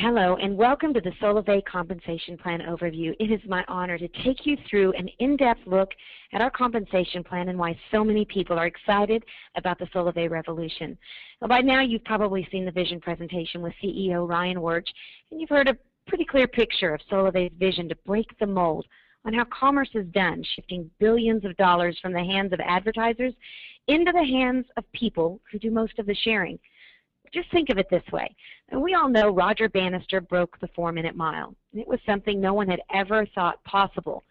Hello, and welcome to the Solavei Compensation Plan Overview. It is my honor to take you through an in-depth look at our compensation plan and why so many people are excited about the Solavei revolution. Well, by now, you've probably seen the vision presentation with CEO Ryan Wirch, and you've heard a pretty clear picture of Solavei's vision to break the mold on how commerce is done, shifting billions of dollars from the hands of advertisers into the hands of people who do most of the sharing. Just think of it this way. And we all know Roger Bannister broke the 4-minute mile. It was something no one had ever thought possible.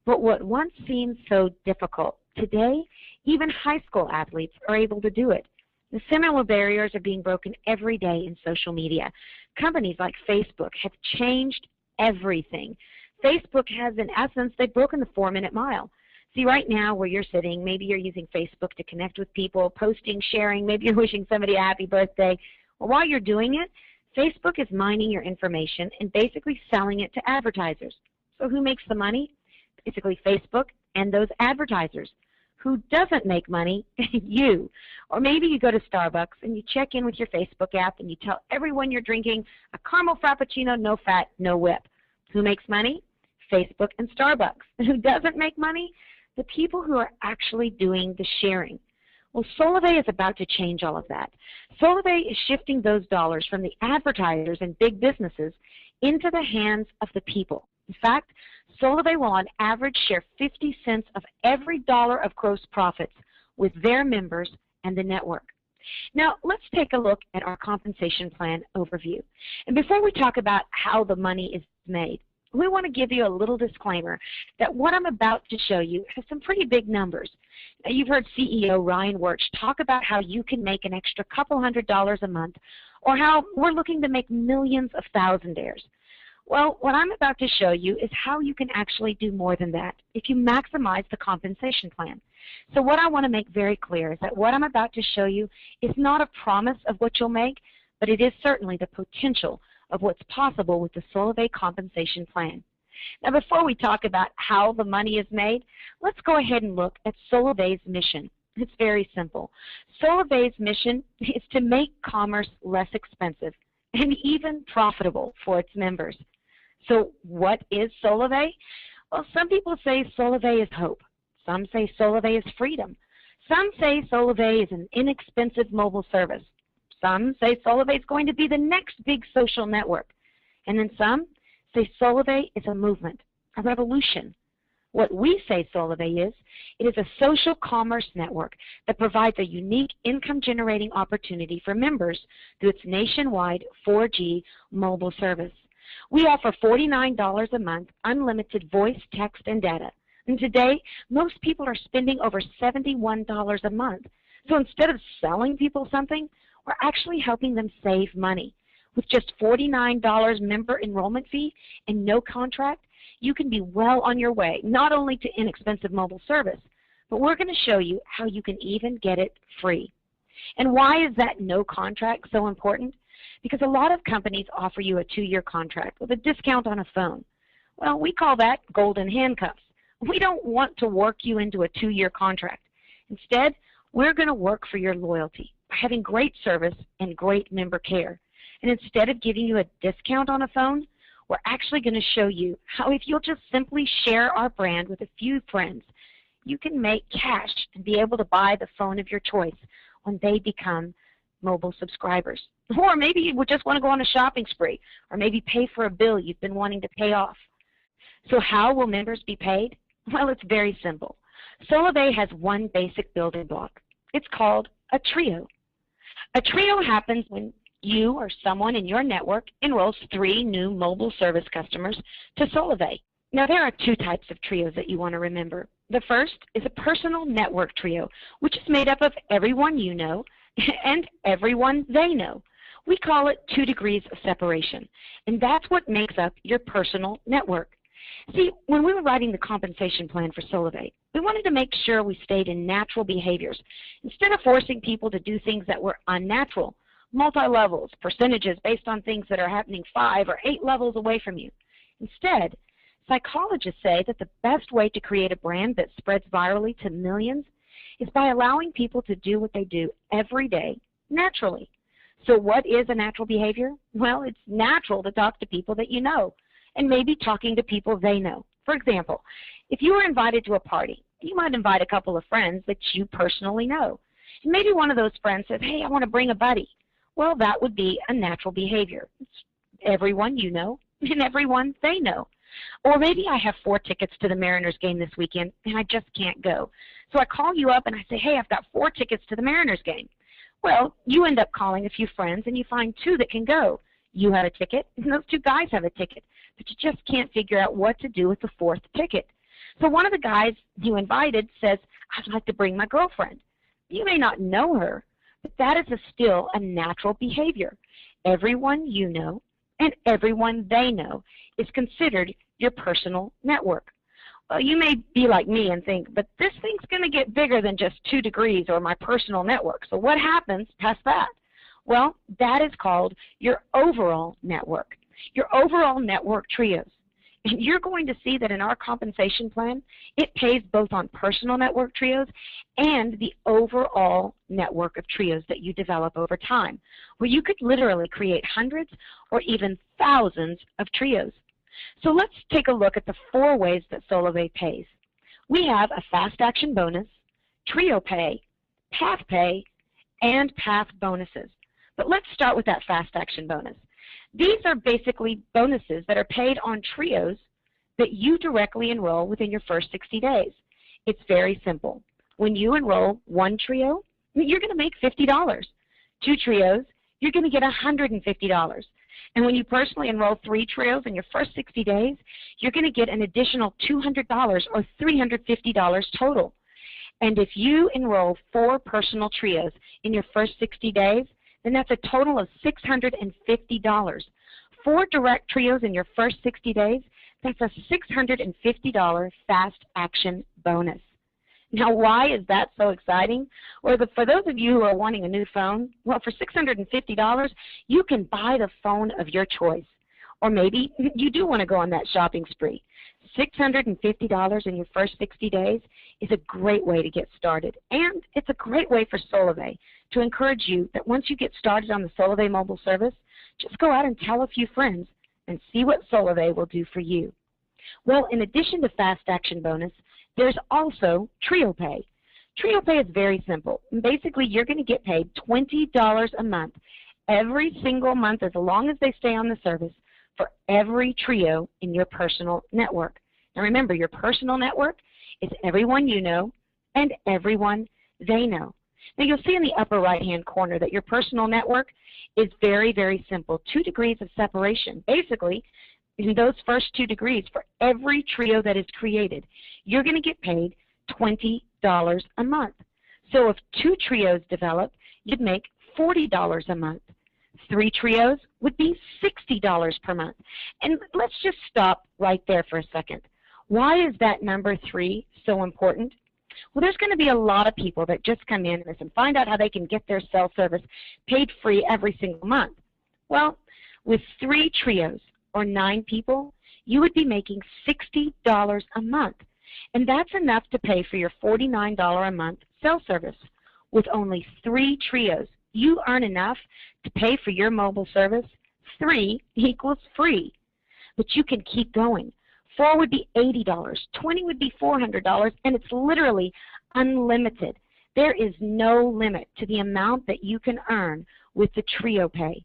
But what once seemed so difficult, today even high school athletes are able to do it. The similar barriers are being broken every day in social media. Companies like Facebook have changed everything. Facebook has, in essence, they've broken the 4-minute mile. See, right now where you're sitting, maybe you're using Facebook to connect with people, posting, sharing, maybe you're wishing somebody a happy birthday. Well, while you're doing it, Facebook is mining your information and basically selling it to advertisers. So who makes the money? Basically Facebook and those advertisers. Who doesn't make money? You. Or maybe you go to Starbucks and you check in with your Facebook app and you tell everyone you're drinking a caramel frappuccino, no fat, no whip. Who makes money? Facebook and Starbucks. Who doesn't make money? The people who are actually doing the sharing. Well, Solavei is about to change all of that. Solavei is shifting those dollars from the advertisers and big businesses into the hands of the people. In fact, Solavei will on average share 50 cents of every dollar of gross profits with their members and the network. Now, let's take a look at our compensation plan overview. And before we talk about how the money is made, we want to give you a little disclaimer that what I'm about to show you has some pretty big numbers. Now, you've heard CEO Ryan Wirch talk about how you can make an extra couple $100s a month, or how we're looking to make millions of thousandaires. Well, what I'm about to show you is how you can actually do more than that if you maximize the compensation plan. So what I want to make very clear is that what I'm about to show you is not a promise of what you'll make, but it is certainly the potential of what's possible with the Solavei compensation plan. Now, before we talk about how the money is made, let's go ahead and look at Solavei's mission. It's very simple. Solavei's mission is to make commerce less expensive and even profitable for its members. So what is Solavei? Well, some people say Solavei is hope. Some say Solavei is freedom. Some say Solavei is an inexpensive mobile service. Some say Solavei is going to be the next big social network. And then some say Solavei is a movement, a revolution. What we say Solavei is, it is a social commerce network that provides a unique income-generating opportunity for members through its nationwide 4G mobile service. We offer $49 a month, unlimited voice, text, and data. And today, most people are spending over $71 a month. So instead of selling people something, we're actually helping them save money. With just $49 member enrollment fee and no contract, you can be well on your way, not only to inexpensive mobile service, but we're going to show you how you can even get it free. And why is that no contract so important? Because a lot of companies offer you a 2-year contract with a discount on a phone. Well, we call that golden handcuffs. We don't want to work you into a 2-year contract. Instead, we're going to work for your loyalty by having great service and great member care. And instead of giving you a discount on a phone, we're actually going to show you how if you'll just simply share our brand with a few friends, you can make cash and be able to buy the phone of your choice when they become mobile subscribers. Or maybe you would just want to go on a shopping spree, or maybe pay for a bill you've been wanting to pay off. So how will members be paid? Well, it's very simple. Solavei has one basic building block. It's called a trio. A trio happens when you or someone in your network enrolls 3 new mobile service customers to Solavei. Now, there are 2 types of trios that you want to remember. The first is a personal network trio, which is made up of everyone you know and everyone they know. We call it 2 degrees of separation, and that's what makes up your personal network. See, when we were writing the compensation plan for Solavei, we wanted to make sure we stayed in natural behaviors instead of forcing people to do things that were unnatural, multi-levels, percentages based on things that are happening 5 or 8 levels away from you. Instead, psychologists say that the best way to create a brand that spreads virally to millions is by allowing people to do what they do every day naturally. So what is a natural behavior? Well, it's natural to talk to people that you know, and maybe talking to people they know. For example, if you were invited to a party, you might invite a couple of friends that you personally know. And maybe one of those friends says, hey, I want to bring a buddy. Well, that would be a natural behavior. It's everyone you know and everyone they know. Or maybe I have 4 tickets to the Mariners game this weekend and I just can't go. So I call you up and I say, hey, I've got 4 tickets to the Mariners game. Well, you end up calling a few friends and you find 2 that can go. You have a ticket and those 2 guys have a ticket, but you just can't figure out what to do with the 4th ticket. So one of the guys you invited says, I'd like to bring my girlfriend. You may not know her, but that is still a natural behavior. Everyone you know and everyone they know is considered your personal network. Well, you may be like me and think, but this thing's going to get bigger than just 2 degrees or my personal network. So what happens past that? Well, that is called your overall network, your overall network trios. And you're going to see that in our compensation plan, it pays both on personal network trios and the overall network of trios that you develop over time, where you could literally create hundreds or even thousands of trios. So let's take a look at the 4 ways that Solavei pays. We have a fast action bonus, trio pay, path pay, and path bonuses. But let's start with that fast action bonus. These are basically bonuses that are paid on trios that you directly enroll within your first 60 days. It's very simple. When you enroll 1 trio, you're going to make $50. 2 trios, you're going to get $150. And when you personally enroll 3 trios in your first 60 days, you're going to get an additional $200 or $350 total. And if you enroll 4 personal trios in your first 60 days, then that's a total of $650. 4 direct trios in your first 60 days, that's a $650 fast action bonus. Now, why is that so exciting? Or for those of you who are wanting a new phone, well, for $650, you can buy the phone of your choice. Or maybe you do want to go on that shopping spree. $650 in your first 60 days is a great way to get started. And it's a great way for Solavei to encourage you that once you get started on the Solavei mobile service, just go out and tell a few friends and see what Solavei will do for you. Well, in addition to fast action bonus, there's also trio pay. Trio pay is very simple. Basically, you're going to get paid $20 a month every single month as long as they stay on the service for every trio in your personal network. Now remember, your personal network is everyone you know and everyone they know. Now you'll see in the upper right-hand corner that your personal network is very, very simple. 2 degrees of separation. Basically, in those first 2 degrees, for every trio that is created, you're going to get paid $20 a month. So if 2 trios develop, you'd make $40 a month. 3 trios would be $60 per month. And let's just stop right there for a second. Why is that number 3 so important? Well, there's going to be a lot of people that just come in and find out how they can get their cell service paid free every single month. Well, with 3 trios or 9 people, you would be making $60 a month. And that's enough to pay for your $49 a month cell service. With only 3 trios, you earn enough to pay for your mobile service. 3 equals free. But you can keep going. 4 would be $80, 20 would be $400, and it's literally unlimited. There is no limit to the amount that you can earn with the trio pay.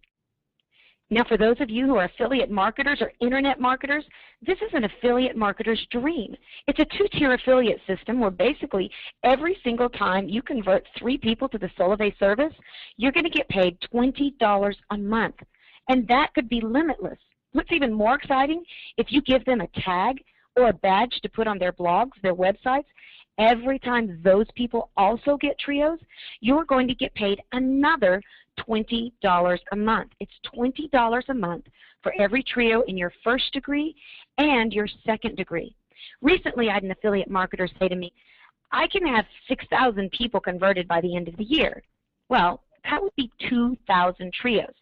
Now, for those of you who are affiliate marketers or internet marketers, this is an affiliate marketer's dream. It's a 2-tier affiliate system where basically every single time you convert 3 people to the Solavei service, you're going to get paid $20 a month. And that could be limitless. What's even more exciting, if you give them a tag or a badge to put on their blogs, their websites, every time those people also get trios, you're going to get paid another $20 a month. It's $20 a month for every trio in your first degree and your second degree. Recently, I had an affiliate marketer say to me, I can have 6,000 people converted by the end of the year. Well, that would be 2,000 trios.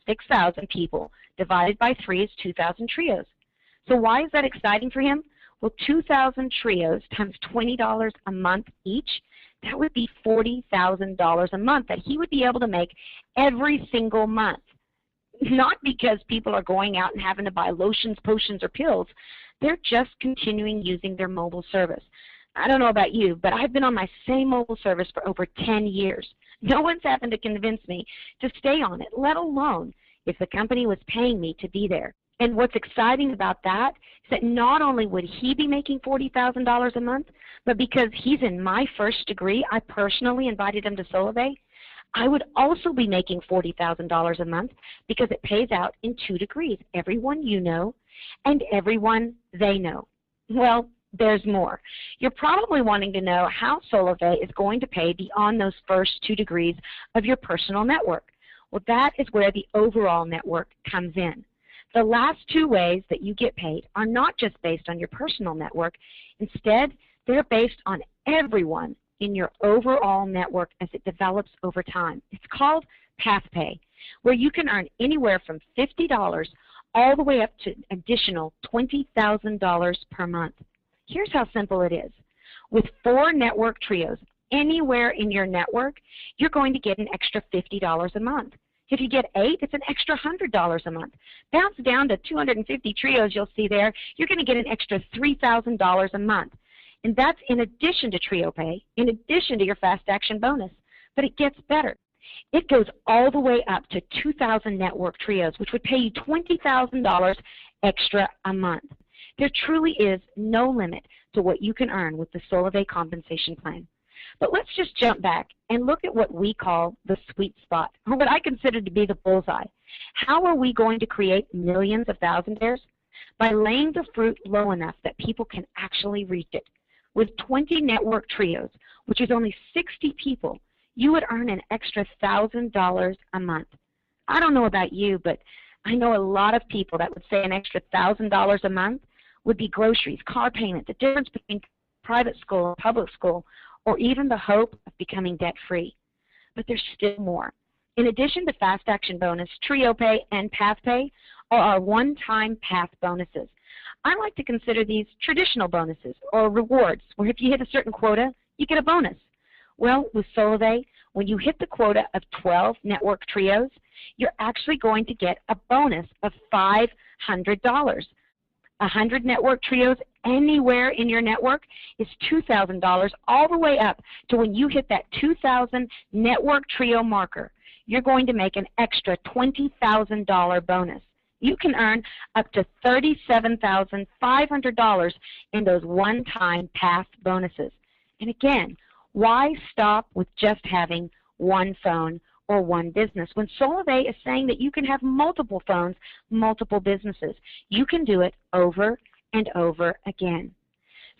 6,000 people divided by 3 is 2,000 trios. So why is that exciting for him? Well, 2,000 trios times $20 a month each, That would be $40,000 a month that he would be able to make every single month. Not because people are going out and having to buy lotions, potions, or pills. They're just continuing using their mobile service. I don't know about you, but I've been on my same mobile service for over 10 years. No one's happened to convince me to stay on it, let alone if the company was paying me to be there. And what's exciting about that is that not only would he be making $40,000 a month, but because he's in my first degree, I personally invited him to Solavei, I would also be making $40,000 a month because it pays out in 2 degrees, everyone you know and everyone they know. Well, there's more. You're probably wanting to know how Solavei is going to pay beyond those first 2 degrees of your personal network. Well, that is where the overall network comes in. The last 2 ways that you get paid are not just based on your personal network. Instead, they're based on everyone in your overall network as it develops over time. It's called path pay, where you can earn anywhere from $50 all the way up to additional $20,000 per month. Here's how simple it is. With 4 network trios anywhere in your network, you're going to get an extra $50 a month. If you get 8, it's an extra $100 a month. Bounce down to 250 trios you'll see there, you're going to get an extra $3,000 a month. And that's in addition to trio pay, in addition to your fast action bonus. But it gets better. It goes all the way up to 2,000 network trios, which would pay you $20,000 extra a month. There truly is no limit to what you can earn with the Solavei compensation plan. But let's just jump back and look at what we call the sweet spot, or what I consider to be the bullseye. How are we going to create millions of thousandaires? By laying the fruit low enough that people can actually reach it. With 20 network trios, which is only 60 people, you would earn an extra $1,000 a month. I don't know about you, but I know a lot of people that would say an extra $1,000 a month would be groceries, car payment, the difference between private school and public school, or even the hope of becoming debt-free. But there's still more. In addition to Fast Action Bonus, Trio Pay, and Path Pay are our one-time path bonuses. I like to consider these traditional bonuses or rewards, where if you hit a certain quota, you get a bonus. Well, with Solavei, when you hit the quota of 12 network trios, you're actually going to get a bonus of $500. 100 network trios anywhere in your network is $2,000 all the way up to when you hit that 2,000 network trio marker. You're going to make an extra $20,000 bonus. You can earn up to $37,500 in those one-time path bonuses. And again, why stop with just having one phone or one business when Solavei is saying that you can have multiple phones, multiple businesses? You can do it over and over again.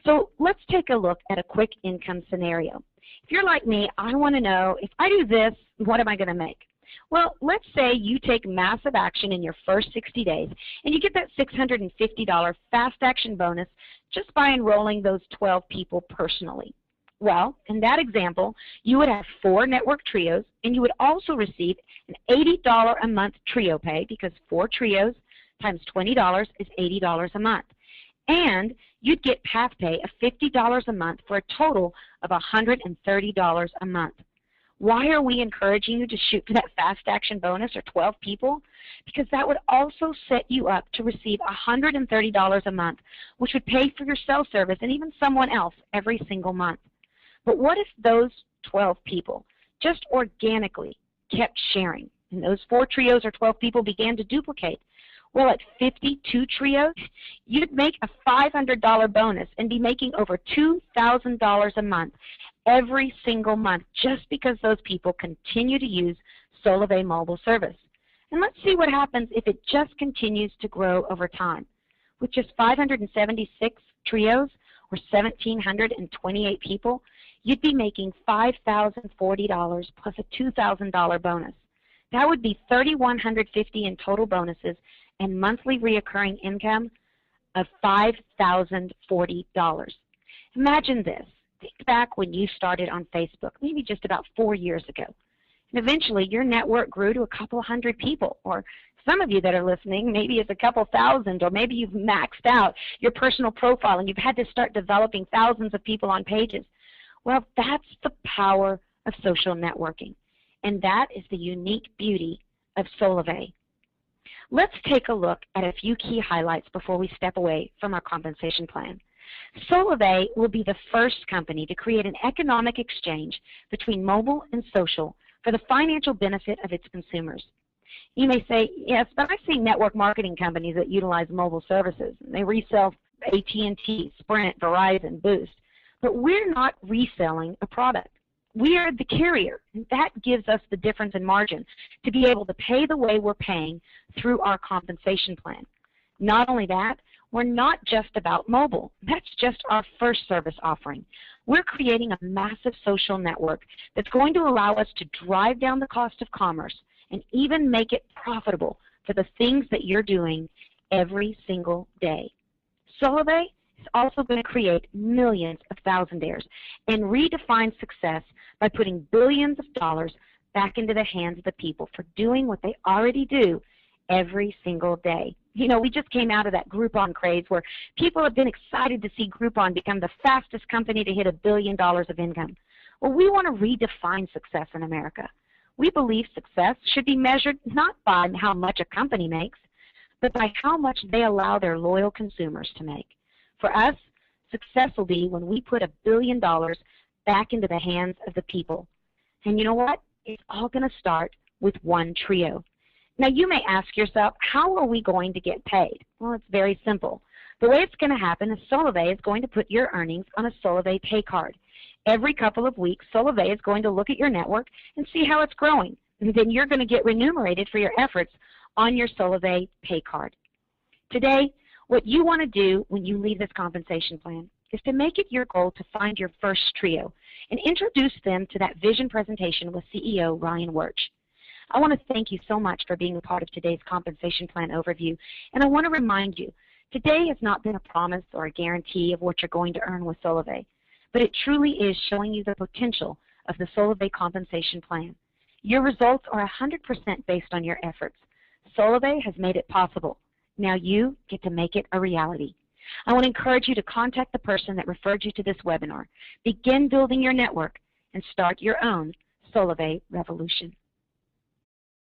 So let's take a look at a quick income scenario. If you're like me, I want to know, if I do this, what am I going to make? Well, let's say you take massive action in your first 60 days and you get that $650 fast action bonus just by enrolling those 12 people personally. Well, in that example, you would have 4 network trios, and you would also receive an $80 a month trio pay, because 4 trios times $20 is $80 a month. And you'd get path pay of $50 a month for a total of $130 a month. Why are we encouraging you to shoot for that fast action bonus or 12 people? Because that would also set you up to receive $130 a month, which would pay for your cell service and even someone else every single month. But what if those 12 people just organically kept sharing, and those 4 trios or 12 people began to duplicate? Well, at 52 trios, you'd make a $500 bonus and be making over $2,000 a month every single month, just because those people continue to use Solavei mobile service. And let's see what happens if it just continues to grow over time. With just 576 trios or 1,728 people, you'd be making $5,040 plus a $2,000 bonus. That would be $3,150 in total bonuses and monthly reoccurring income of $5,040. Imagine this. Think back when you started on Facebook, maybe just about 4 years ago. And eventually your network grew to a couple hundred people, or some of you that are listening, maybe it's a couple thousand, or maybe you've maxed out your personal profile and you've had to start developing thousands of people on pages. Well, that's the power of social networking, and that is the unique beauty of Solavei. Let's take a look at a few key highlights before we step away from our compensation plan. Solavei will be the first company to create an economic exchange between mobile and social for the financial benefit of its consumers. You may say, yes, but I've seen network marketing companies that utilize mobile services. They resell AT&T, Sprint, Verizon, Boost. But we're not reselling a product. We are the carrier, and that gives us the difference in margin to be able to pay the way we're paying through our compensation plan. Not only that, we're not just about mobile. That's just our first service offering. We're creating a massive social network that's going to allow us to drive down the cost of commerce and even make it profitable for the things that you're doing every single day. Solavei is also going to create millions of thousandaires and redefine success by putting billions of dollars back into the hands of the people for doing what they already do every single day. You know, we just came out of that Groupon craze where people have been excited to see Groupon become the fastest company to hit $1 billion of income. Well, we want to redefine success in America. We believe success should be measured not by how much a company makes, but by how much they allow their loyal consumers to make. For us, success will be when we put $1 billion back into the hands of the people. And you know what? It's all going to start with one trio. Now, you may ask yourself, how are we going to get paid? Well, it's very simple. The way it's going to happen is Solavei is going to put your earnings on a Solavei pay card. Every couple of weeks, Solavei is going to look at your network and see how it's growing. And then you're going to get remunerated for your efforts on your Solavei pay card. Today, what you want to do when you leave this compensation plan is to make it your goal to find your first trio and introduce them to that vision presentation with CEO Ryan Wirch. I want to thank you so much for being a part of today's compensation plan overview, and I want to remind you, today has not been a promise or a guarantee of what you're going to earn with Solavei, but it truly is showing you the potential of the Solavei compensation plan. Your results are 100% based on your efforts. Solavei has made it possible. Now you get to make it a reality. I want to encourage you to contact the person that referred you to this webinar. Begin building your network and start your own Solavei revolution.